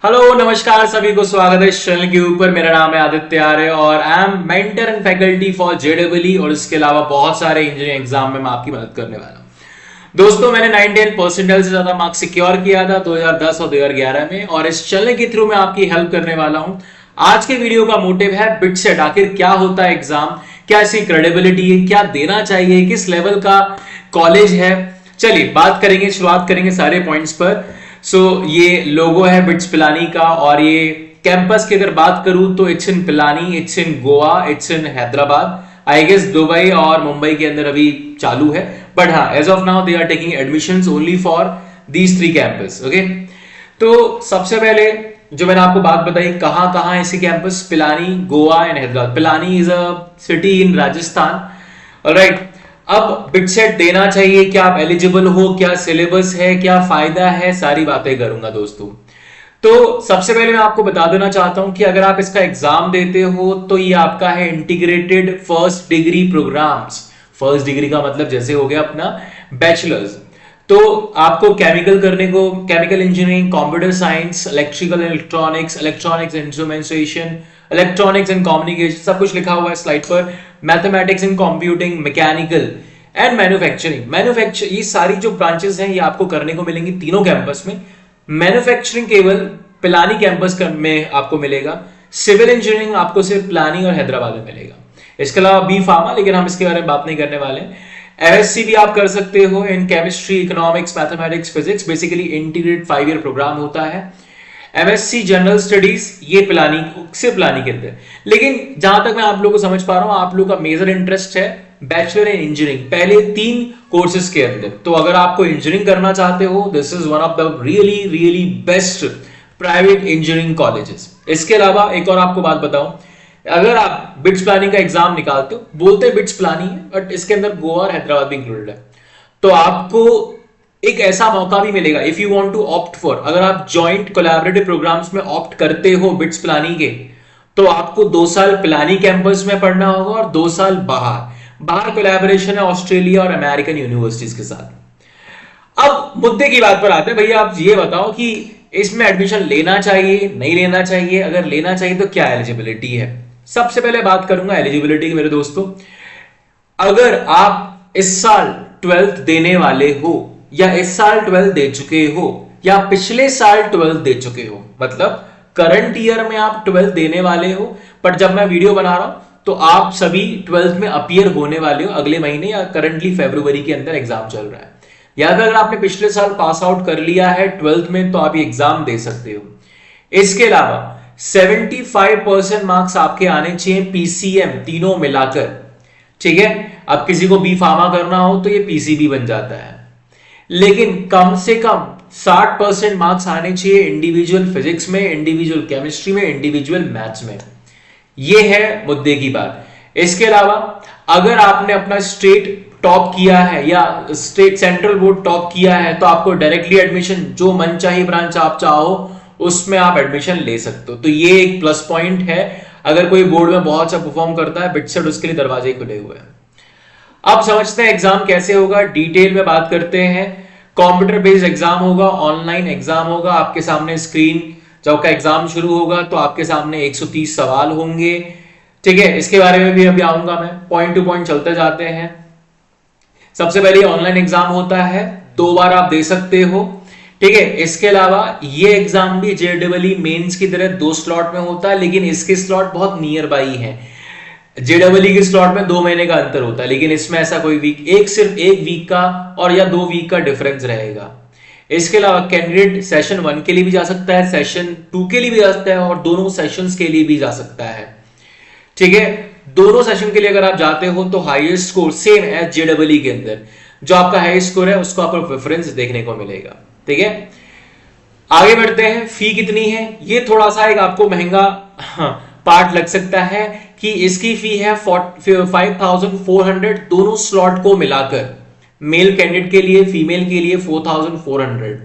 Hello नमस्कार सभी को स्वागत है इस चैनल के ऊपर। मेरा नाम है आदित्य आर्य और I am mentor and faculty for जेडबलई और इसके अलावा बहुत सारे इंजीनियरिंग एग्जाम में मैं आपकी मदद करने वाला हूं। दोस्तों मैंने 99 परसेंटाइल से ज्यादा मार्क्स सिक्योर किया था 2010 और 2011 में और इस चैनल के थ्रू मैं आपकी हेल्प करने वाला हूं। आज के वीडियो का मोटिव है बिटसेट। आखिर क्या होता है एग्जाम, क्या इसकी क्रेडिबिलिटी है, क्या देना चाहिए, किस लेवल का कॉलेज है। चलिए बात करेंगे, शुरुआत करेंगे सारे पॉइंट्स पर। ये लोगो है बिट्स पिलानी का और ये कैंपस की अगर बात करूं तो it's in Pilani, it's in Goa, it's in Hyderabad, I guess Dubai और मुंबई के अंदर अभी चालू है। बट हाँ, as of now they are taking admissions only for these 3 campus. Okay, तो सबसे पहले जो मैंने आपको बात बताई कहां कहां ऐसे campus, Pilani, Goa and Hyderabad. Pilani is a city in Rajasthan. Alright, अब बिटसेट देना चाहिए, क्या आप एलिजिबल हो, क्या सिलेबस है, क्या फायदा है, सारी बातें करूंगा दोस्तों। तो सबसे पहले मैं आपको बता देना चाहता हूं कि अगर आप इसका एग्जाम देते हो तो ये आपका है integrated first degree programmes. First degree का मतलब जैसे हो गया अपना बैचलर्स। तो आपको केमिकल करने को, chemical engineering, computer science, electrical electronics, electronics instrumentation, electronics and communication, सब कुछ लिखा हुआ है स्लाइड पर। Mathematics and computing, mechanical and manufacturing, ये सारी जो ब्रांचेस हैं ये आपको करने को मिलेंगी तीनों कैंपस में। मैन्युफैक्चरिंग केवल पिलानी कैंपस में आपको मिलेगा। सिविल इंजीनियरिंग आपको सिर्फ पिलानी और हैदराबाद में मिलेगा। इसके अलावा बी फार्मा, लेकिन हम इसके बारे में बात नहीं करने वाले। एमएससी भी आप कर सकते हो in chemistry, economics, mathematics, physics. Basically integrated 5 year programme होता है। एमएससी जनरल स्टडीज ये पिलानी से पिलानी के अंदर। लेकिन जहां तक मैं आप लोगों को समझ पा रहा हूं, आप लोगों का मेजर इंटरेस्ट है बैचलर इन इंजीनियरिंग, पहले 3 कोर्सेज के अंदर। तो अगर आपको इंजीनियरिंग करना चाहते हो, this is one of the really really best private engineering colleges. इसके अलावा एक और आपको बात बताऊं, अगर आप बिट्स प्लानिंग का एग्जाम निकालते हो, बोलते हैं बिट्स प्लानिंग है बट इसके अंदर गोवा और हैदराबाद भी इंक्लूडेड है, तो आपको एक ऐसा मौका भी मिलेगा if you want to opt for, अगर आप जॉइंट कोलैबोरेटिव प्रोग्राम्स में ऑप्ट करते हो बिट्स प्लानिंग के, तो आपको 2 साल पिलानी कैंपस में पढ़ना होगा और 2 साल बाहर कोलैबोरेशन है ऑस्ट्रेलिया और अमेरिकन यूनिवर्सिटीज के साथ। अब मुद्दे की बात पर आते हैं, भैया आप ये बताओ कि इसमें एडमिशन लेना चाहिए नहीं लेना चाहिए, अगर लेना चाहिए तो क्या एलिजिबिलिटी है। सबसे पहले बात करूंगा एलिजिबिलिटी की मेरे दोस्तों। अगर आप इस साल 12th देने वाले हो या इस साल 12th दे चुके हो या पिछले साल 12th दे चुके हो, मतलब करंट ईयर में आप 12th देने वाले हो, पर जब मैं वीडियो बना रहा हूं तो आप सभी 12th में अपीयर होने वाले हो अगले महीने या करंटली फरवरी के अंदर एग्जाम चल रहा है। या अगर आपने पिछले साल पास आउट कर लिया है 12th में तो आप ये एग्जाम दे सकते हो। इसके अलावा 75% मार्क्स आपके आने चाहिए पीसीएम तीनों मिलाकर, ठीक है। अब किसी को बी फार्मा करना हो तो ये पीसीबी बन जाता है, लेकिन कम से कम 60% मार्क्स आने चाहिए इंडिविजुअल फिजिक्स में, इंडिविजुअल केमिस्ट्री में, इंडिविजुअल मैथ्स में। ये है मुद्दे की बात। इसके अलावा अगर आपने अपना स्टेट टॉप किया है या स्टेट सेंट्रल बोर्ड टॉप किया है तो आपको डायरेक्टली एडमिशन, जो मनचाही ब्रांच आप चाहो उसमें आप एडमिशन ले सकते हो। तो ये एक प्लस पॉइंट है। अगर कोई बोर्ड में बहुत अच्छा परफॉर्म करता है बिटसेट, उसके लिए दरवाजे खुले हुए हैं। अब समझते हैं एग्जाम कैसे होगा, डिटेल में बात करते हैं। कंप्यूटर बेस्ड एग्जाम होगा, ऑनलाइन एग्जाम होगा। आपके सामने स्क्रीन, जब का एग्जाम शुरू होगा तो आपके सामने 130 सवाल होंगे, ठीक है। इसके बारे में भी अभी आऊंगा मैं, पॉइंट टू पॉइंट चलते जाते हैं। सबसे पहले ऑनलाइन एग्जाम होता है, 2 बार आप दे सकते हो, ठीक है। इसके अलावा ये एग्जाम भी जेडबलई मेंस की तरह 2 स्लॉट में होता है, लेकिन इसके स्लॉट बहुत नियर बाई है। जेडबलई के स्लॉट में 2 महीने का अंतर होता है, लेकिन इसमें ऐसा कोई वीक, सिर्फ 1 वीक का और या 2 वीक का डिफरेंस रहेगा। इसके अलावा कैंडिडेट सेशन 1 के लिए भी जा सकता है, सेशन 2 के लिए भी जा सकता है और दोनों सेशंस के लिए भी जा सकता है, ठीक है। दोनों सेशन के लिए अगर आप जाते हो तो हाईएस्ट स्कोर सेम एज जेडबलई के अंदर, जो आपका हाईएस्ट स्कोर है उसको आपको प्रेफरेंस देखने को मिलेगा, ठीक है। आगे बढ़ते हैं। फी कितनी है, ये थोड़ा सा एक आपको महंगा पार्ट लग सकता है कि इसकी फी है 5400 दोनों स्लॉट को मिलाकर, मेल कैंडिडेट के लिए, फीमेल के लिए 4400।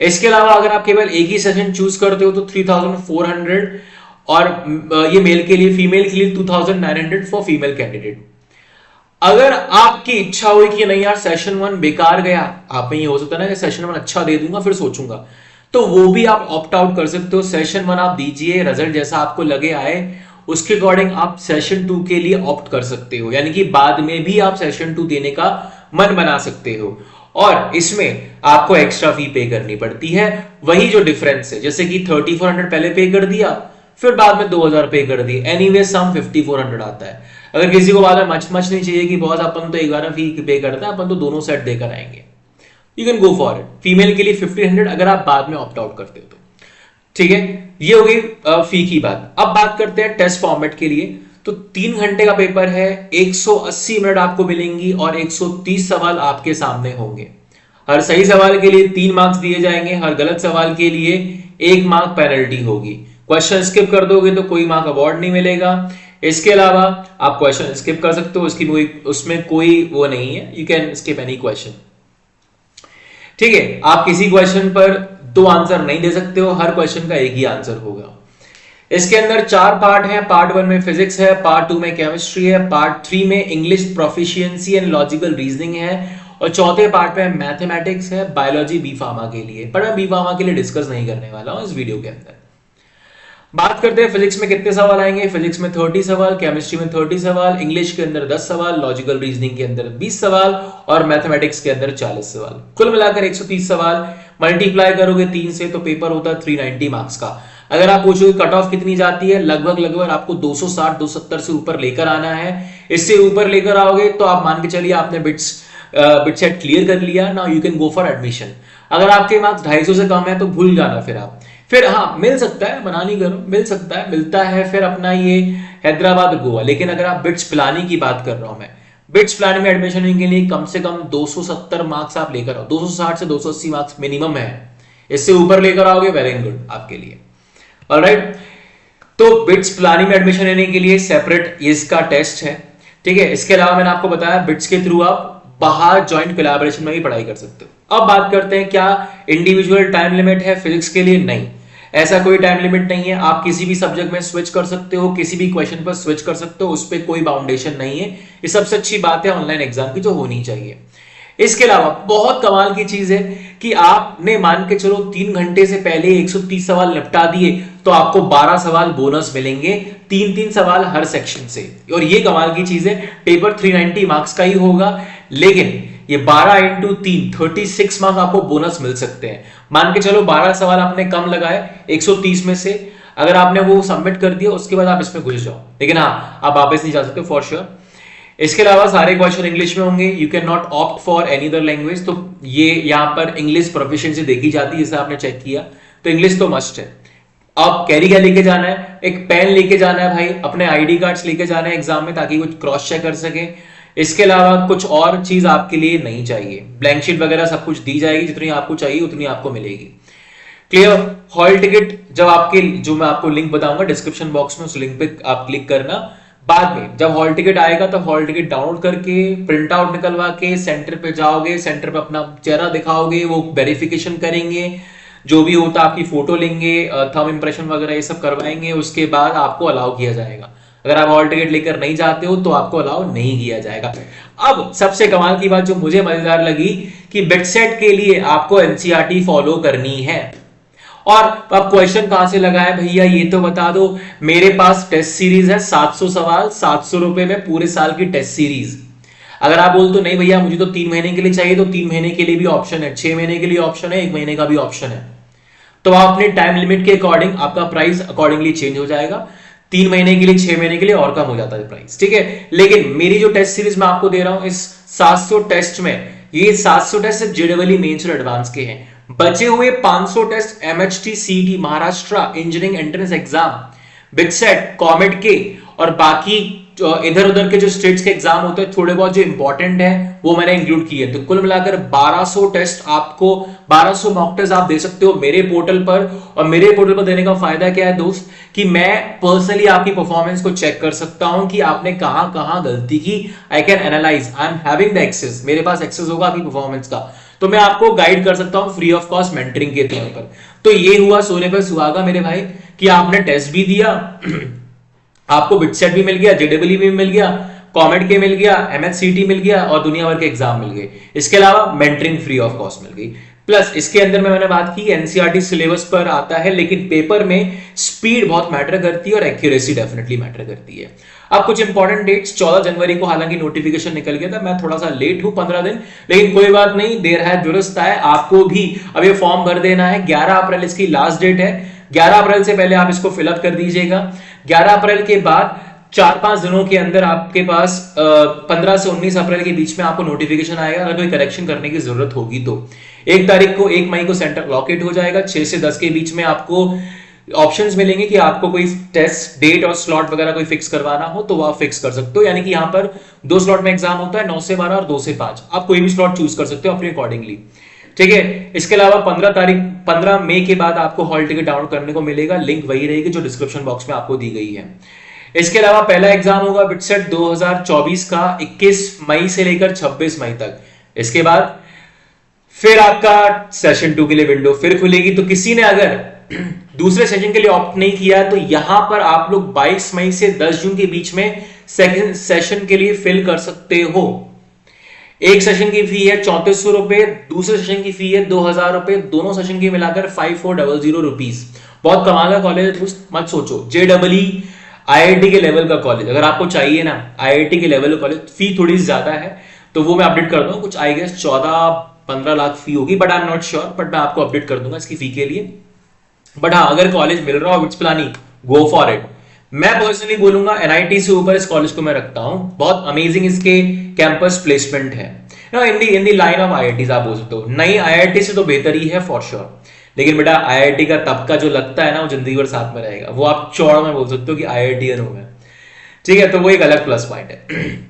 इसके अलावा अगर आप केवल एक ही सेशन चूज करते हो तो 3400 और ये मेल के लिए, फीमेल के लिए 2900 फॉर फीमेल कैंडिडेट। अगर आपकी इच्छा हुई कि नहीं यार सेशन 1 बेकार गया, आप में ये हो सकता है ना कि सेशन 1 अच्छा दे दूंगा फिर सोचूंगा, तो वो भी आप ऑप्ट आउट कर सकते हो। सेशन 1 आप दीजिए, रिजल्ट जैसा आपको लगे आए उसके अकॉर्डिंग आप सेशन 2 के लिए ऑप्ट कर सकते हो, यानी कि बाद में भी आप सेशन 2 देने का मन बना सकते हो। और इसमें आपको एक्स्ट्रा फी पे करनी पड़ती है, वही जो डिफरेंस है, जैसे कि 3400 पहले पे कर दिया, फिर बाद में 2000 पे कर दिए, एनीवे सम 5400 आता है। अगर किसी को बाद में मच नहीं चाहिए कि बहुत अपन तो एक बार फी पे करता है, अपन तो दोनों सेट देकर आएंगे, you can go for it. Female के लिए 1500 अगर आप बाद में ऑप्ट आउट करते हो तो ठीक है। ये हो गई फी की बात। अब बात करते हैं टेस्ट फॉर्मेट के लिए। तो 3 घंटे का पेपर है, 180 मिनट आपको मिलेंगी और 130 सवाल आपके सामने होंगे। हर सही सवाल के लिए 3 मार्क्स दिए जाएंगे, हर गलत सवाल के लिए 1 मार्क पेनल्टी होगी। क्वेश्चन स्किप कर दोगे तो कोई मार्क अवार्ड नहीं मिलेगा। इसके अलावा आप क्वेश्चन स्किप कर सकते हो, उसमें कोई वो नहीं है, you can skip any question. ठीक है, आप किसी क्वेश्चन पर 2 आंसर नहीं दे सकते हो, हर क्वेश्चन का एक ही आंसर होगा। इसके अंदर 4 पार्ट हैं। पार्ट 1 में फिजिक्स है, पार्ट 2 में केमिस्ट्री है, पार्ट 3 में English proficiency and logical reasoning है, और चौथे पार्ट में मैथमेटिक्स है, बायोलॉजी बी फार्मा के लिए। पर मैं बी फार्मा के लिए डिस्कस नहीं करने वाला हूं इस वीडियो के अंदर। बात करते हैं फिजिक्स में कितने सवाल आएंगे। फिजिक्स में 30 सवाल, केमिस्ट्री में 30 सवाल, इंग्लिश के अंदर 10 सवाल, लॉजिकल रीजनिंग के अंदर 20 सवाल और मैथमेटिक्स के अंदर 40 सवाल। कुल मिलाकर 130 सवाल। मल्टीप्लाई करोगे 3 से तो पेपर होता है 390 मार्क्स का। अगर आप पूछोगे कट ऑफ कितनी जाती है, लगभग आपको 260 270 से ऊपर लेकर आना है। इससे ऊपर लेकर आओगे तो आप मान के चलिए आपने बिट सेट क्लियर कर लिया, now you can go for admission. अगर आपके मार्क्स 250 से कम है तो भूल जाना फिर हाँ मिल सकता है, मना नहीं करो, मिल सकता है, मिलता है फिर अपना ये हैदराबाद गोवा। लेकिन अगर आप बिट्स पिलानी की बात कर रहा हूं मैं, बिट्स पिलानी में एडमिशन के लिए कम से कम 270 मार्क्स आप लेकर आओ, 260 से 280 मार्क्स मिनिमम है। इससे ऊपर लेकर आओगे वेरी गुड आपके लिए। ऑलराइट, तो बिट्स पिलानी में एडमिशन लेने के लिए सेपरेट इसका टेस्ट है। ठीक है, इसके अलावा मैंने आपको बताया बिट्स के थ्रू आप बाहर ज्वाइंट कोलैबोरेशन में भी पढ़ाई कर सकते हो। अब बात करते हैं क्या इंडिविजुअल टाइम लिमिट है फिजिक्स के लिए। नहीं, ऐसा कोई टाइम लिमिट नहीं है। आप किसी भी सब्जेक्ट में स्विच कर सकते हो, किसी भी क्वेश्चन पर स्विच कर सकते हो, उस पर कोई बाउंडेशन नहीं है। ये सबसे अच्छी बात है ऑनलाइन एग्जाम की जो होनी चाहिए। इसके अलावा बहुत कमाल की चीज है कि आपने मान के चलो 3 घंटे से पहले 130 सवाल निपटा दिए तो आपको 12 सवाल बोनस मिलेंगे, 3-3 सवाल हर सेक्शन से। और ये कमाल की चीज है, पेपर 390 मार्क्स का ही होगा, लेकिन ये 12 इंटू 3 36 मार्क्स आपको बोनस मिल सकते हैं। मान के चलो 12 सवाल आपने कम लगाए 130 में से, अगर आपने वो सबमिट कर दिया उसके बाद आप इसमें घुस जाओ, लेकिन हाँ आप वापस नहीं जा सकते फॉर श्योर। इसके अलावा सारे क्वेश्चन इंग्लिश में होंगे, you can not opt for any other language. तो ये यहाँ पर इंग्लिश प्रोफिशिएंसी देखी जाती है, जैसे आपने चेक किया, तो इंग्लिश तो मस्ट है। आप कैरी क्या लेके जाना है, एक पेन लेके जाना है भाई, अपने आईडी कार्ड्स लेके जाना है एग्जाम में ताकि कुछ क्रॉस चेक कर सके। इसके अलावा कुछ और चीज आपके लिए नहीं चाहिए, ब्लैंक शीट वगैरह सब कुछ दी जाएगी, जितनी आपको चाहिए उतनी आपको मिलेगी। क्लियर। हॉल टिकट जब आपके, जो मैं आपको लिंक बताऊंगा डिस्क्रिप्शन बॉक्स में, उस लिंक पे आप क्लिक करना। बाद में जब हॉल टिकट आएगा तो हॉल टिकट डाउनलोड करके प्रिंट आउट निकलवा के सेंटर पे जाओगे, सेंटर पे अपना चेहरा दिखाओगे, वो वेरिफिकेशन करेंगे, जो भी होता आपकी फोटो लेंगे, थंब इंप्रेशन वगैरह ये सब करवाएंगे, उसके बाद आपको अलाउ किया जाएगा। अगर आप हॉल टिकट लेकर नहीं जाते हो तो आपको अलाउ नहीं किया जाएगा। अब सबसे कमाल की बात जो मुझे मजेदार लगी कि बिटसेट के लिए आपको एनसीईआरटी फॉलो करनी है। और अब क्वेश्चन कहां से लगाए भैया ये तो बता दो। मेरे पास टेस्ट सीरीज है 700 सवाल, 700 रुपए में पूरे साल की टेस्ट सीरीज। अगर आप बोल तो नहीं भैया मुझे तो 3 महीने के लिए चाहिए, तो 3 महीने के लिए भी ऑप्शन है, 6 महीने के लिए ऑप्शन है, 1 महीने का भी ऑप्शन है। तो आप अपने टाइम लिमिट के अकॉर्डिंग आपका प्राइस अकॉर्डिंगली चेंज हो जाएगा। 3 महीने के लिए, 6 महीने के लिए और कम हो जाता है प्राइस। ठीक है, लेकिन मेरी जो टेस्ट सीरीज मैं आपको दे रहा हूं इस 700 टेस्ट में, ये 700 टेस्ट सिर्फ जेईई मेंस और एडवांस के हैं। बचे हुए 500 test MHT, CET, Maharashtra engineering entrance exam, BITSAT, कॉमेट के और बाकी इधर उधर के जो स्टेट्स के एग्जाम होते हैं थोड़े बहुत जो इंपॉर्टेंट है वो मैंने इंक्लूड किए। तो कुल मिलाकर 1200 टेस्ट आपको, 1200 मॉक टेस्ट आप दे सकते हो मेरे पोर्टल पर। और मेरे पोर्टल पर देने का फायदा क्या है दोस्त, कि मैं पर्सनली आपकी परफॉर्मेंस को चेक कर सकता हूं कि आपने कहां कहां गलती की। I can analyse, I am having the access, मेरे पास एक्सेस होगा आपकी परफॉर्मेंस का, तो मैं आपको गाइड कर सकता हूं फ्री ऑफ कॉस्ट मेंटरिंग के तौर पर। तो ये हुआ सोने पर सुहागा मेरे भाई कि आपने टेस्ट भी दिया, आपको बिटसेट भी मिल गया, जेडब्ल्यू भी मिल गया, कॉमेट के मिल गया, एमएचसीटी मिल गया और दुनिया भर के एग्जाम मिल गए। इसके अलावा मेंटरिंग फ्री ऑफ कॉस्ट मिल गई। प्लस इसके अंदर में मैंने बात की एनसीईआरटी सिलेबस पर आता है, लेकिन पेपर में स्पीड बहुत मैटर करती है और एक्यूरेसी डेफिनेटली मैटर करती है। अब कुछ इंपॉर्टेंट डेट्स, 14 जनवरी को हालांकि नोटिफिकेशन निकल गया था, मैं थोड़ा सा लेट हूं 15 दिन, लेकिन कोई बात नहीं, देर है दुरुस्त है। आपको भी अब ये फॉर्म भर देना है, 11 अप्रैल इसकी लास्ट डेट है। 11 अप्रैल से पहले आप इसको फिलअप कर दीजिएगा। 11 अप्रैल के बाद 4-5 दिनों के अंदर आपके पास 15 से 19 अप्रैल के बीच में आपको नोटिफिकेशन आएगा। अगर कोई करेक्शन करने की जरूरत होगी तो 1 मई को सेंटर लॉकेट हो जाएगा। 6 से 10 के बीच में आपको ऑप्शंस मिलेंगे कि आपको कोई टेस्ट डेट और स्लॉट वगैरह कोई फिक्स करवाना हो तो आप फिक्स कर सकते हो। यानी कि यहाँ पर 2 स्लॉट में एग्जाम होता है, 9 से 12 और 2 से 5। आप कोई भी स्लॉट चूज कर सकते हो अपने अकॉर्डिंगली, ठीक है। इसके अलावा 15 मई के बाद आपको हॉल टिकट डाउनलोड करने को मिलेगा, लिंक वही रहेगी जो डिस्क्रिप्शन बॉक्स में आपको दी गई है। इसके अलावा पहला एग्जाम होगा बिटसेट 2024 का 21 मई से लेकर 26 मई तक। इसके बाद फिर आपका सेशन 2 के लिए विंडो फिर खुलेगी। तो किसी ने अगर दूसरे सेशन के लिए ऑप्ट नहीं किया है तो यहां पर आप लोग 22 मई से 10 जून के बीच में सेकंड सेशन के लिए फिल कर सकते हो। एक सेशन की फी है 3400 रुपए, दूसरे सेशन की फी है 2000 रुपए, दोनों सेशन की मिलाकर 5400 रुपीज। बहुत कमाल का कॉलेज है, मत सोचो। JEE IIT के लेवल का कॉलेज अगर आपको चाहिए ना, IIT के लेवल का कॉलेज, फी थोड़ी ज्यादा है तो वो मैं अपडेट कर दूंगा, कुछ आई गेस 14-15 लाख फी होगी, but I am not sure, but मैं आपको अपडेट कर दूंगा इसकी फी के लिए। बट हाँ, अगर कॉलेज मिल रहा हो BITS Pilani, go for it. मैं पर्सनली बोलूंगा NIT से ऊपर इस कॉलेज को मैं रखता हूं। बहुत अमेजिंग इसके कैंपस प्लेसमेंट है, इन दी लाइन ऑफ IITs आप बोल सकते हो। नई IIT से तो बेहतर ही है फॉर श्योर, लेकिन बेटा IIT का तबका जो लगता है ना वो जिंदगी भर साथ में रहेगा, वो आप चौड़ में बोल सकते हो कि IITian हो मैं, ठीक है। तो वो एक अलग प्लस पॉइंट है।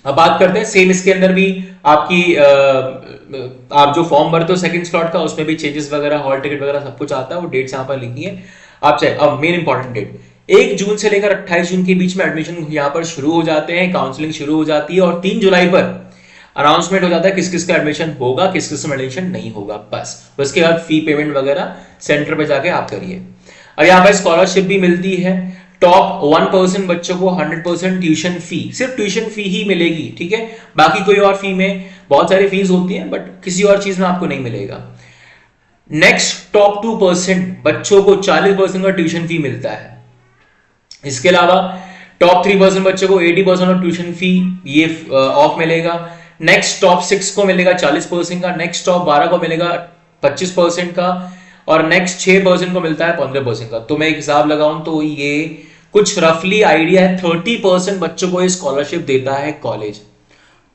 अब बात करते हैं सेम इसके अंदर भी आपकी आप जो फॉर्म भरते हो सेकंड स्लॉट का, उसमें भी चेंजेस वगैरह, हॉल टिकट वगैरह सब कुछ आता है, वो डेट्स यहाँ पर लिखी है आप चाहे। अब मेन इंपॉर्टेंट डेट 1 जून से लेकर 28 जून के बीच में एडमिशन यहाँ पर शुरू हो जाते हैं, काउंसलिंग शुरू हो जाती है और 3 जुलाई पर अनाउंसमेंट हो जाता है किस किस का एडमिशन होगा, किस किस में एडमिशन नहीं होगा, बस। उसके बाद फी पेमेंट वगैरह सेंटर पे जाके आप करिए। अब यहाँ पर स्कॉलरशिप भी मिलती है। टॉप 1% बच्चों को 100% ट्यूशन फी, सिर्फ ट्यूशन फी ही मिलेगी, ठीक है। बाकी कोई और फी में बहुत सारी फीस होती हैं, बट किसी और चीज में आपको नहीं मिलेगा। नेक्स्ट टॉप 2% बच्चों को 40% का ट्यूशन फी मिलता है। इसके अलावा टॉप 3% बच्चों को 80% ऑफ ट्यूशन फी ये ऑफ मिलेगा। नेक्स्ट टॉप 6 को मिलेगा 40% का, नेक्स्ट टॉप 12 को मिलेगा 25% का, और नेक्स्ट 6% को मिलता है 15% का। तो मैं एक हिसाब लगाऊं तो ये कुछ रफली आइडिया है 30% बच्चों को ये स्कॉलरशिप देता है कॉलेज।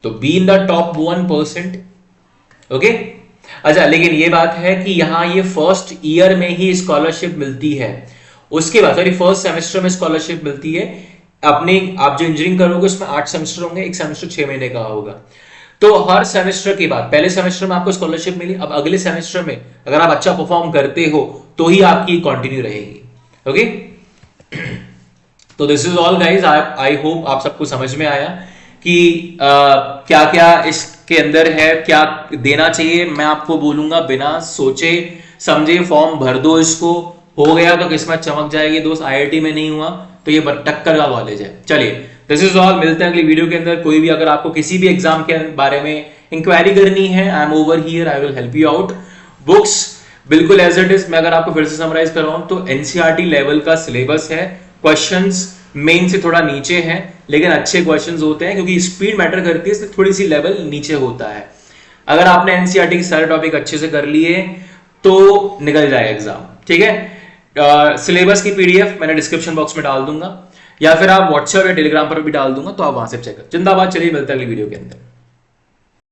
तो be in the top 1%, okay. अच्छा, लेकिन ये बात है कि यहां ये फर्स्ट ईयर में ही स्कॉलरशिप मिलती है, उसके बाद सॉरी फर्स्ट सेमेस्टर में स्कॉलरशिप मिलती है। अपने आप जो इंजीनियरिंग करोगे उसमें 8 सेमेस्टर होंगे, एक सेमेस्टर 6 महीने का होगा। तो हर सेमेस्टर के बाद पहले सेमेस्टर में आपको स्कॉलरशिप मिली, अब अगले सेमेस्टर में अगर आप अच्छा परफॉर्म करते हो तो ही आपकी कंटिन्यू रहेगी, ओके। तो this is all guys, I hope आप सबको समझ में आया कि क्या क्या इसके अंदर है, क्या देना चाहिए। मैं आपको बोलूंगा बिना सोचे समझे फॉर्म भर दो, इसको हो गया तो किस्मत चमक जाएगी दोस्त। IIT में नहीं हुआ तो ये टक्कर का कॉलेज है। चलिए, दिस इज ऑल, मिलते हैं अगली वीडियो के अंदर। कोई भी अगर आपको किसी भी एग्जाम के बारे में इंक्वायरी करनी है, I am over here, I will help you out. Books बिल्कुल एज इट इज, मैं अगर आपको फिर से समराइज कर रहा हूं तो NCERT लेवल का सिलेबस है। क्वेश्चंस मेन से थोड़ा नीचे है, लेकिन अच्छे क्वेश्चंस होते हैं क्योंकि स्पीड मैटर करती है, इसलिए थोड़ी सी लेवल नीचे होता है। अगर आपने NCERT के सारे टॉपिक अच्छे से कर लिए तो निकल जाए एग्जाम, ठीक है। सिलेबस की PDF मैंने डिस्क्रिप्शन बॉक्स में डाल दूंगा, या फिर आप व्हाट्सएप या टेलीग्राम पर भी डाल दूंगा, तो आप वहां से चेक कर। जिंदाबाद। चलिए, मिलते हैं अगली वीडियो के अंदर।